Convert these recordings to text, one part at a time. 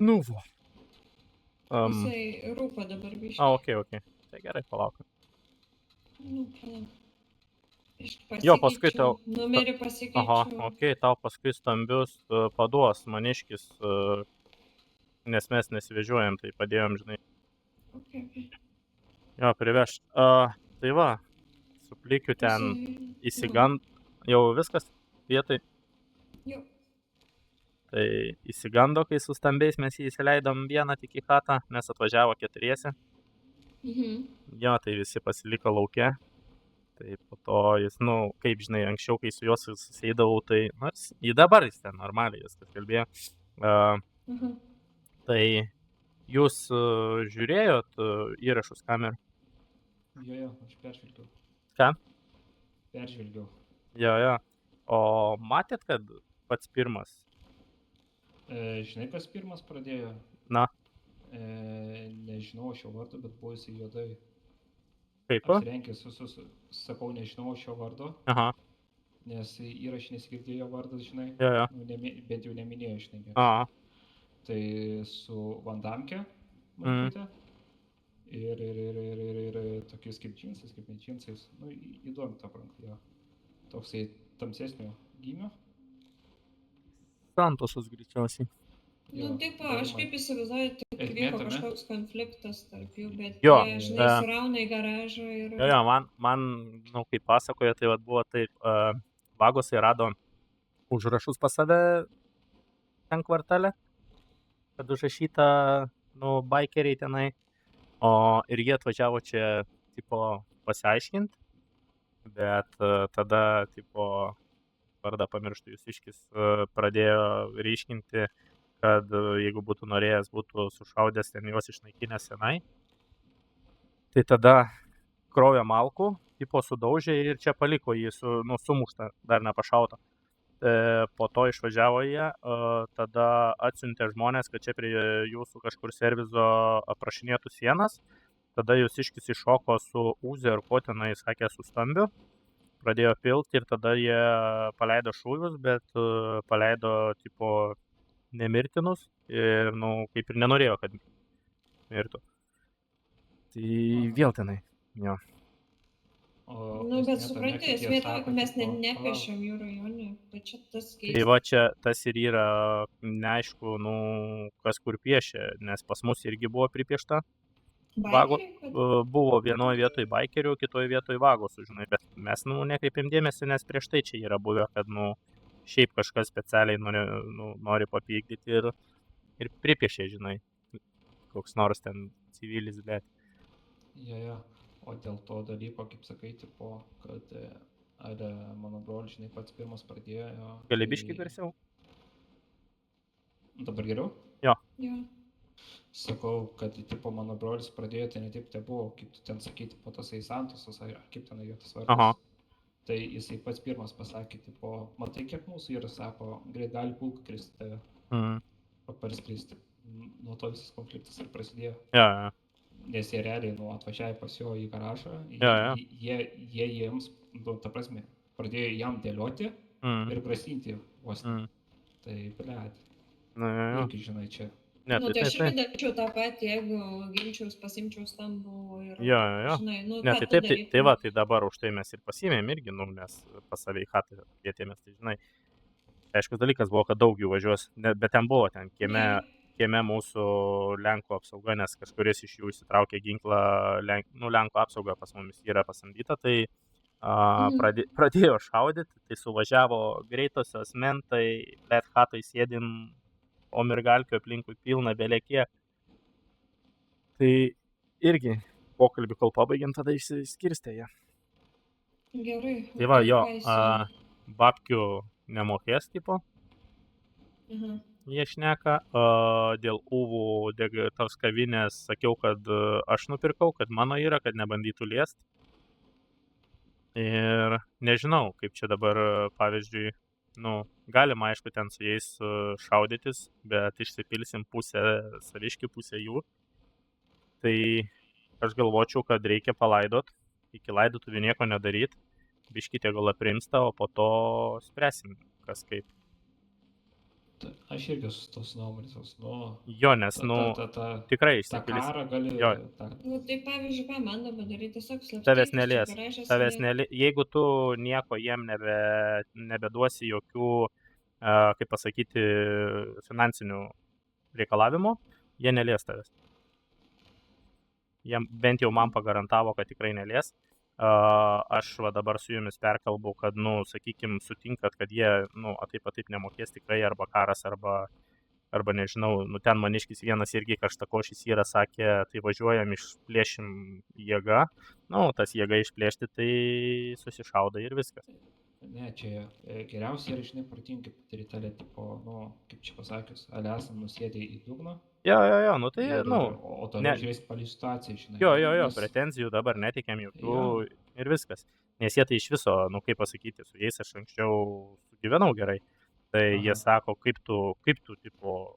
Nu, vo. Jisai rūpa dabar biškai. Ok. Tai gerai, palauk. Nu, palauk. Jo, paskui Pasikeičiau. tau... Numerį Aha, pasikeičiau. ok, tau paskui stambius paduos maniškis, nes mes nesivežiuojam, tai padėjom, žinai. Ok. Jo, priveš. Tai va, su plikiu ten įsigand... Jau viskas vietoj. Jo. Tai įsigando, kai su stambiais mes jį įsileidom vieną tik į chatą, nes atvažiavo 4. Jo, tai visi pasiliko lauke. Tai po to jis, kaip žinai, anksčiau, kai su juos susėdavau, tai, nors į dabar jis ten normaliai viskas kalbėjo. Tai jūs žiūrėjot įrašus kamerų? Jo, aš peržvelgiau. Ką? Peržvelgiau. Jo. O matėt, kad pats pirmas? Žinai, kas pirmas pradėjo? Na. Nežinau šio vardo, bet buvo jisai juodai. Kaip? Apsirenkęs, sakau, nežinau šio vardo. Aha. Nes įrašė nesigirdėjo vardas, žinai. Jo. Bent jau neminėjo, žinai. Aha. Tai su Vandamke, matyti. Ir tokiais kaip džinsais, kaip ne džinsais. Įdomi ta apranga, jo. Toksai tamsesnio gymio. Santosas greičiausiai. Taip, aš kaip įsivaizduoju, tik vyko kažkoks konfliktas tarp jų, bet Jo, jie, žinai, surauna į garažą ir... Jo, man, kaip pasakoja, tai buvo taip, vagosai rado užrašus pas save ten kvartale, kad užrašyta, baikeriai tenai, ir jie atvažiavo čia, pasiaiškinti, bet tada, vardą pamirštų Jūsiškis, pradėjo ryškinti, kad jeigu būtų norėjęs, būtų sušaudęs ten juos išnaikinęs senai. Tai tada krovė malkų, sudaužė ir čia paliko jį sumuštą, dar nepašautą. Po to išvažiavo jie, tada atsiuntė žmonės, kad čia prie jūsų kažkur servizo aprašinėtų sienas. Tada Jūsiškis iššoko su Uzi ar ko tenai, sakė, su stambiu. Pradėjo pilti ir tada jie paleido šūvius, bet paleido, nemirtinus ir, kaip ir nenorėjo, kad mirtų. Tai vėl tenai, jo. Bet supranti, esmė to, kad mes nepiešiam jų rajone, bet čia tas keista. Tai va čia tas ir yra neaišku, kas kur piešia, nes pas mus irgi buvo pripiešta. Buvo vienoje vietoje baikerių, kitoje vietoje vagosų, žinai, bet mes, nekreipėm dėmesį, nes prieš tai čia yra buvę, kad, šiaip kažkas specialiai nori papykdyti ir pripiešė, žinai, koks nors ten civilis, bet. Jo, o dėl to dalyko, kaip sakai, kad ar mano brolis, žinai, pats pirmas pradėjo. Gali biškį garsiau? Dabar geriau? Jo. Sakau, kad, mano brolis pradėjo, tai ne taip tai buvo, kaip tu ten sakyti, po tasai Santosas, ar kaip ten jo tas vardas. Aha. Tai jisai pats pirmas pasakė, matai, kiek mūsų yra, sako, greit gali pulka kristi tave. Parskristi. Nuo to visas konfliktas ir prasidėjo. Jo. Nes jie realiai, atvažiavę pas jo į garažą, jie jiems, ta prasme, pradėjo jam dėlioti ir grasinti vos. Tai, blėt. Irgi, žinai, čia. Tai aš irgi daryčiau tą patį, jeigu ginčiaus pasimčiau stambų ir... Jo. Žinai, Ne, tai taip, tai va, tai dabar už tai mes ir pasimėm irgi, mes pas save į chatą vietėmės, tai žinai. Aiškus dalykas buvo, kad daug jų važiuos, bet ten buvo, kieme mūsų Lenkų apsauga, nes kažkuris iš jų įsitraukė ginklą, Lenkų apsauga pas mumis yra pasamdyta, tai pradėjo šaudyti, tai suvažiavo greitosios mentai, bet chatai sėdim, o mirgalkių aplinkui pilna belėkie. Tai irgi pokalbį, kol pabaigėm, tada išsiskirstė jie. Gerai. Tai va, jo, babkių nemokės, jie šneka. Dėl uvų, tos kavinės, sakiau, kad aš nupirkau, kad mano yra, kad nebandytų liest. Ir nežinau, kaip čia dabar, pavyzdžiui, galima, aišku, ten su jais šaudytis, bet išsipilsim pusę saviškių, pusę jų. Tai aš galvočiau, kad reikia palaidot, iki laidotuvių nieko nedaryt, biškį tie gal aprimsta, o po to spręsim, kas kaip. Aš irgi su tos nuomonės, Jo, nes, tikrai tą išsipilys. karą gali... Jo. Nu, tai pavyzdžiui, ką man dabar daryti, tiesiog Tavęs slapstytis, čia nelies. garaže Tavęs sėdėti. nelies. Jeigu tu nieko jiem nebeduosi jokių, kaip pasakyti, finansinių reikalavimų, jie nelies tavęs. Jie bent jau man pagarantavo, kad tikrai nelies. Aš va dabar su jumis perkalbu, kad, sakykim, sutinkat, kad jie, taip nemokės tikrai, arba karas, arba nežinau, ten maniškis vienas irgi karštakošis yra, sakė, tai važiuojam, išplėšim jėgą, tas jėga išplėšti, tai susišaudai ir viskas. Ne, čia geriausiai yra, žinai, protingi patirtelė, tipo, kaip čia pasakius, esam nusėdę į dugną. Jo, tai, O toliau žiūrėsim palį situaciją, žinai. Jo, pretenzijų dabar netikėm jokių ir viskas. Nes jie tai iš viso, kaip pasakyti, su jais aš anksčiau sugyvenau gerai. Tai jie sako, kaip tu, tipo,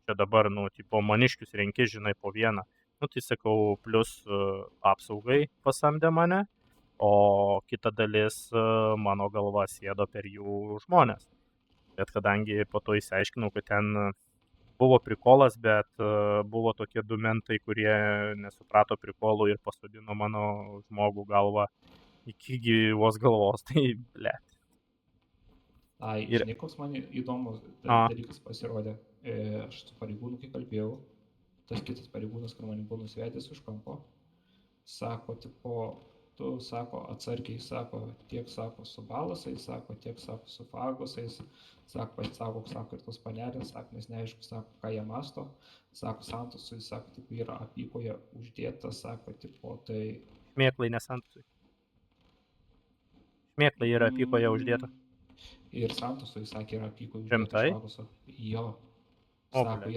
čia dabar, tipo, maniškius renki, žinai, po vieną. Tai sakau, plus apsaugai pasamdė mane, o kita dalis mano galva sėdo per jų žmonės. Bet kadangi po to įsiaiškinau, kad ten buvo prikolas, bet buvo tokie du mentai, kurie nesuprato prikolų ir pasodino mano žmogų galvą iki gyvos galvos, tai blėt. Žinai, koks man įdomus dalykas pasirodė. Aš su pareigūnu, kai kalbėjau, tas kitas pareigūnas, kur mane buvo nusvedęs už kampo, sako, tipo, tu, sako, atsargiai, sako, tiek, sako, su balasais, sako, tiek, sako, su fagosais, sako, ir tos panelės, sako, nes neaišku, sako, ką jie masto, sako, Santosui, sako, tipo, yra apykoje uždėta, sako, tipo, tai... Šmėklai, ne Santosui. Šmėklai yra apykoje uždėta. Ir Santosui, sakė, yra apykoje uždėta. Rimtai? Jo. Sako,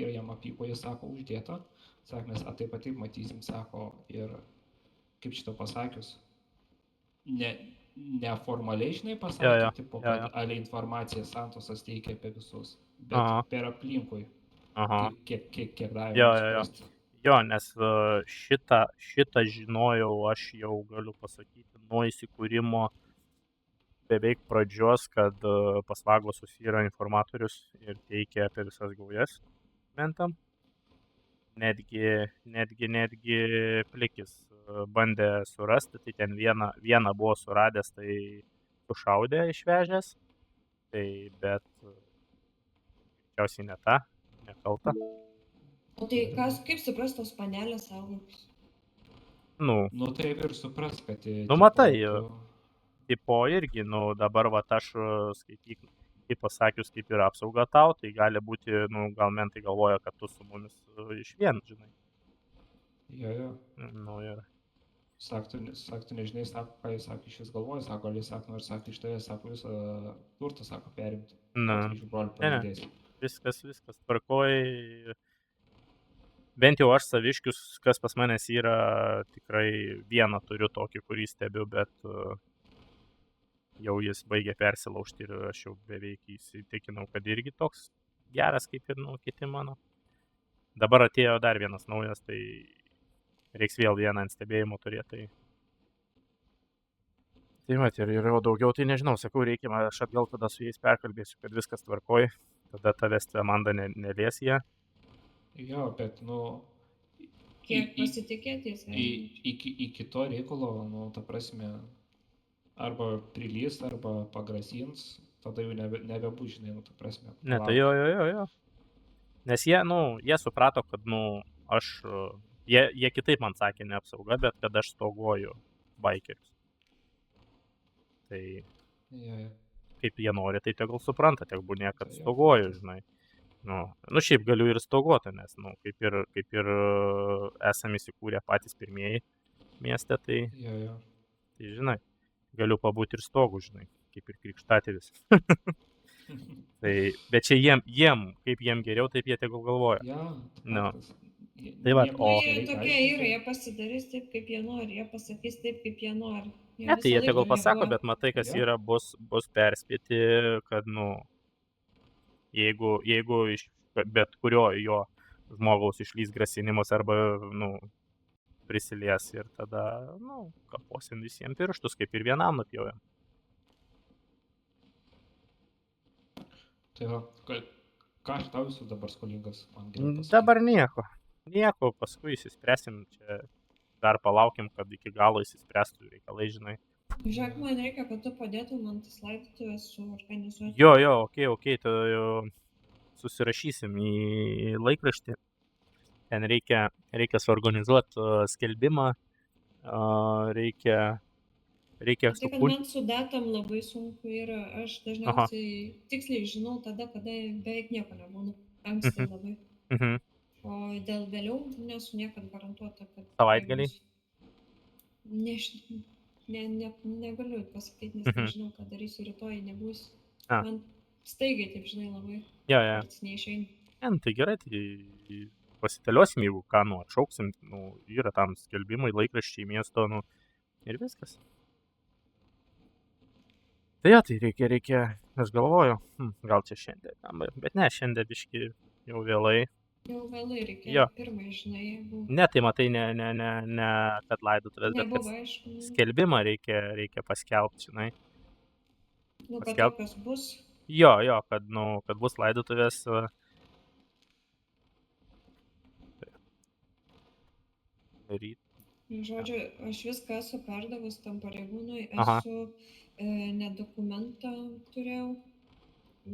yra jam apykoje, sako, uždėta. Sako, mes taip matysim, sako, ir kaip šito pasakius, neformaliai, žinai, pasakė, tipo, kad ale informaciją Santosas teikia apie visus, bet per aplinkui, kiek davė. Jo, nes šitą žinojau, aš jau galiu pasakyti, nuo įsikūrimo beveik pradžios, kad pas Vagosus yra informatorius ir teikia apie visas gaujas mentam. Netgi Plikis bandė surasti, tai ten vieną buvo suradęs, tai sušaudė išvežęs, tai bet tikriausiai ne ta, nekalta. O tai kaip suprast tos panelės saugomus? Taip ir supras, kad... Matai, tipo irgi, dabar va aš skaityk, kaip pasakius, kaip yra apsauga tau, tai gali būti, gal mentai galvoja, kad tu su mumis iš vien, žinai. Jo. Ir... Sako, tu nežinai, sako, ką jis sako, iš vis galvoja, sako, gal jis sako, nors sako, iš tavęs, sako, visą turtą, sako, perimti. Ne, viskas tvarkoj. Bent jau aš saviškius, kas pas manęs yra, tikrai vieną turiu tokį, kurį stebiu, bet jau jis baigė persilaužti ir aš jau beveik įsitikinau, kad irgi toks geras, kaip ir kiti mano. Dabar atėjo dar vienas naujas, tai reiks vėl vieną ant stebėjimo turėti. Tai mat, ir jau daugiau, tai nežinau, sakau, reikia, aš atgal tada su jais perkalbėsiu, kad viskas tvarkoj, tada tavęs Amanda nelies jie. Jo, bet, kiek pasitikėtis? Iki to reikalo, ta prasme, arba prilys, arba pagrasins, tada jau nebebus, žinai, ta prasme. Ne, tai jo. Nes jie suprato, kad, jie kitaip man sakė ne apsauga, bet kad aš stoguoju baikerius. Tai kaip jie nori, tai tegul supranta, tiek būnė, kad stoguoju, žinai. Šiaip galiu ir stoguoti, nes, kaip ir esame įsikūrę patys pirmieji mieste, tai, tai, žinai, galiu pabūti ir stogų, žinai, kaip ir krikštatėvis. Tai, bet čia jiem, kaip jiem geriau, taip jie tegul galvoja. Tai va, Jie tokie yra, jie pasidarys taip, kaip jie nori, jie pasakys taip, kaip jie nori. Ne, tai jie tegul pasako, bet matai, kas yra, bus perspėti, kad, jeigu iš bet kurio jo žmogaus išlys grasinimas arba, prisilies ir tada, kaposim visiems pirštus, kaip ir vienam nupjovėm. Tai va, ką aš tau esu dabar skolingas, man geriau pasakyk. Dabar nieko, paskui įsispręsim, čia dar palaukim, kad iki galo įsispręstų reikalai, žinai. Žiūrėk, man reikia, kad tu padėtum man tas laidotuvės suorganizuoti. Jo, okei, tai susirašysim į laikraštį. Ten reikia suorganizuoti skelbimą, reikia Tai, kad man su datom labai sunku yra, aš dažniausiai tiksliai žinau tada, kada beveik nieko nebūna, anksti labai. O dėl vėliau nesu niekad garantuota, kad... Savaitgaliai? Negaliu pasakyti, nes nežinau, ką darysiu rytoj, nebus. Man staigiai, taip žinai, labai. Jo. Neišeina. Tai gerai, tai pasiteliosim, jeigu ką, atšauksim, yra tam skelbimai, laikraščiai miesto, ir viskas. Tai jo, tai reikia, aš galvoju, gal čia šiandien, bet ne, šiandien biški jau vėlai. Jau vėlai reikia, pirmai, žinai, jeigu... Ne, tai matai, ne, kad laidotuvės, bet Nebuvo, aišku. Skelbimą reikia paskelbti, žinai. Kad tokios bus. Jo, kad bus laidotuvės. Žodžiu, aš viską esu perdavus tam pareigūnui, esu nedokumentą turėjau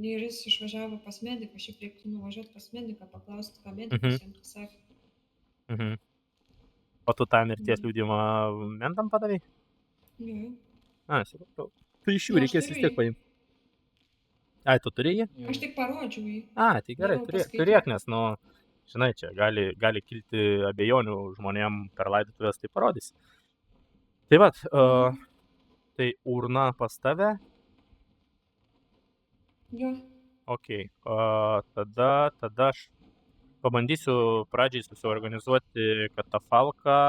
ir jis išvažiavo pas mediką, šiaip reiktų nuvažiuoti pas mediką, paklausti, ką medikas jiems sakė. O tu tą mirties liudijimą mentam padavai? Jo. Supratau. Tai iš jų reikės vis tiek paimti. Ai, tu turi jį? Aš tik parodžiau jį. Tai gerai, turėk, nes, žinai, čia gali kilti abejonių žmonėm per laidotuvės, tai parodys. Tai vat, tai urna pas tave? Jo. Ok, tada aš pabandysiu pradžiai susiorganizuoti katafalką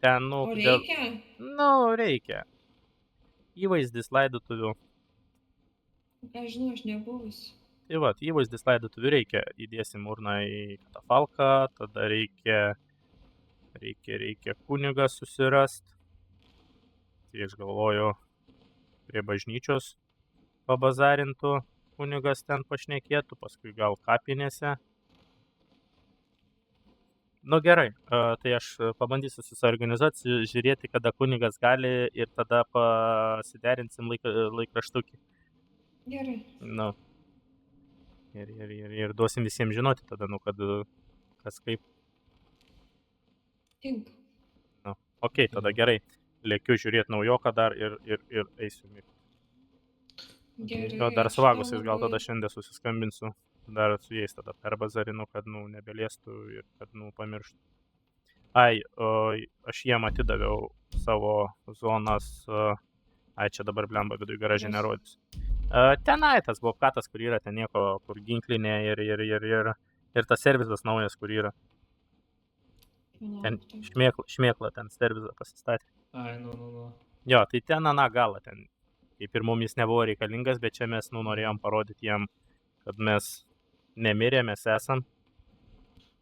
ten, O reikia? Reikia. Įvaizdis laidotuvių. Ką žinau, aš nebuvus. Tai vat, įvaizdis laidotuvių reikia, įdėsim urną į katafalką, tada reikia kunigą susirast. Tai aš galvoju, prie bažnyčios pabazarintų kunigas ten pašnekėtų, paskui gal kapinėse. Gerai, tai aš pabandysiu susiorganizuoti, žiūrėti, kada kunigas gali ir tada pasiderinsim laikraštukį. Gerai. Ir duosim visiems žinoti tada, kad kas kaip. Tinka. Ok, tada gerai. Lėkiu žiūrėti naujoką dar ir eisiu mėgti. Gerai. Dar su Vagosais gal tada šiandien susiskambinsiu. Dar su jais tada per bazarinu, kad nebeliestų ir kad pamirštų. Aš jiem atidaviau savo zonas. Čia dabar blemba viduj garažė nerodys. Tenai tas bobkatas, kur yra, ten nieko, kur ginklinė ir tas servisas naujas, kur yra. Ten šmėkla ten servisą pasistatė. Jo, tai ten galą ten. Kaip ir mumis nebuvo reikalingas, bet čia mes norėjom parodyti jiem, kad mes nemirė, mes esam.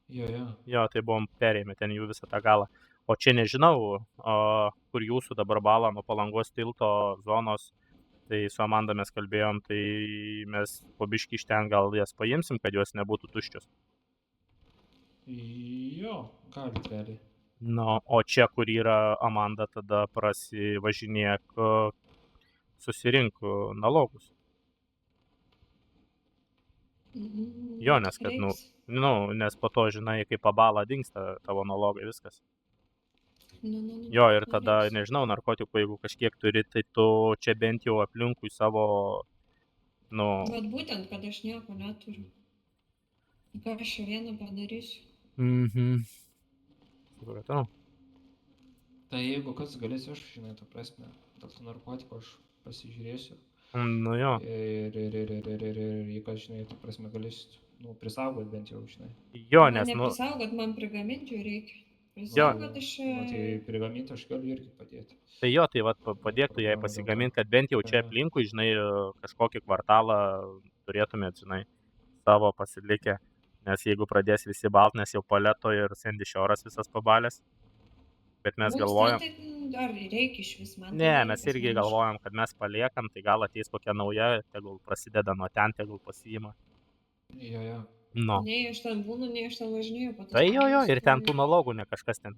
Jo, tai buvom perėmę ten jų visą tą galą. O čia nežinau, kur jūsų dabar bala nuo Palangos tilto zonos. Tai su Amanda mes kalbėjom, tai mes po biškį iš ten gal jas paimsim, kad jos nebūtų tuščios. Jo, galit realiai. O čia, kur yra Amanda, tada prasivažinėk, susirink nalogus. Jo, nes kad, nes po to, žinai, kaip pabala dingsta tavo nalogai, viskas. Jo, ir tada, nežinau, narkotikų, jeigu kažkiek turi, tai tu čia bent jau aplinkui savo, Bet būtent, kad aš nieko neturiu. Ką aš vieną padarysiu. Supratau. Tai jeigu kas galėsiu aš, žinai, ta prasme, dėl tų narkotikų aš pasižiūrėsiu. Jo. Ir jeigu aš, žinai, ta prasme galėsiu, prisaugot bent jau, žinai. Jo, nes, Neprisaugot, man prigaminti reikia. Tai prigaminti aš galiu irgi padėti. Tai jo, tai padėktų jai pasigaminti, kad bent jau čia aplinkui, žinai, kažkokį kvartalą turėtumėt, žinai, savo pasilikę. Nes jeigu pradės visi balt, nes jau Paleto ir Sandy Shore'as visas pabalės. Bet mes galvojam... ar reikia iš vis man? Ne, mes irgi galvojam, kad mes paliekam, tai gal ateis kokia nauja, tegul prasideda nuo ten, tegul pasiima. Jo. Nu. Nei aš ten būnu, nei aš ten važinėjau po tas Tai jo, pamokas, ir ten tai- tų nalogų, ne kažkas ten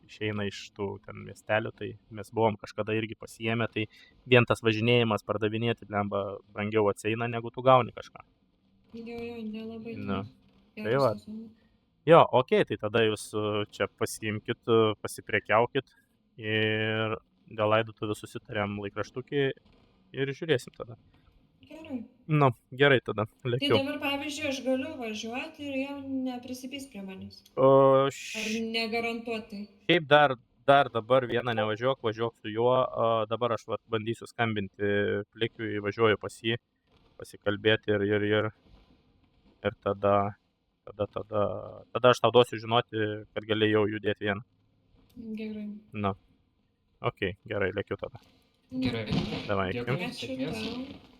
išeina iš tų ten miestelių, tai mes buvom kažkada irgi pasiėmę, tai vien tas važinėjimas pardavinėti, blemba, brangiau atsieina, negu tu gauni kažką. Jo, nelabai. Nu. Tai Tai va. Jo, okei, tai tada jūs čia pasiimkit, pasiprekiaukit ir dėl laidotuvių susitarėm laikraštukį ir žiūrėsim tada. Gerai. Nu, gerai tada, Tai lėkiu. dabar, pavyzdžiui, aš galiu važiuoti ir jau neprisipys prie manęs. O Ar negarantuotai? šiaip dar dabar vieną nevažiuok, važiuok su juo, dabar aš vat, bandysiu skambinti Plikiui, važiuoju pas jį, pasikalbėti ir tada aš tau duosiu žinoti, kad gali jau judėti vieną. Gerai. Nu, okei, gerai, lėkiu tada. Nu, Gerai. Davai, Dėkui, Ačiū sėkmės. tau.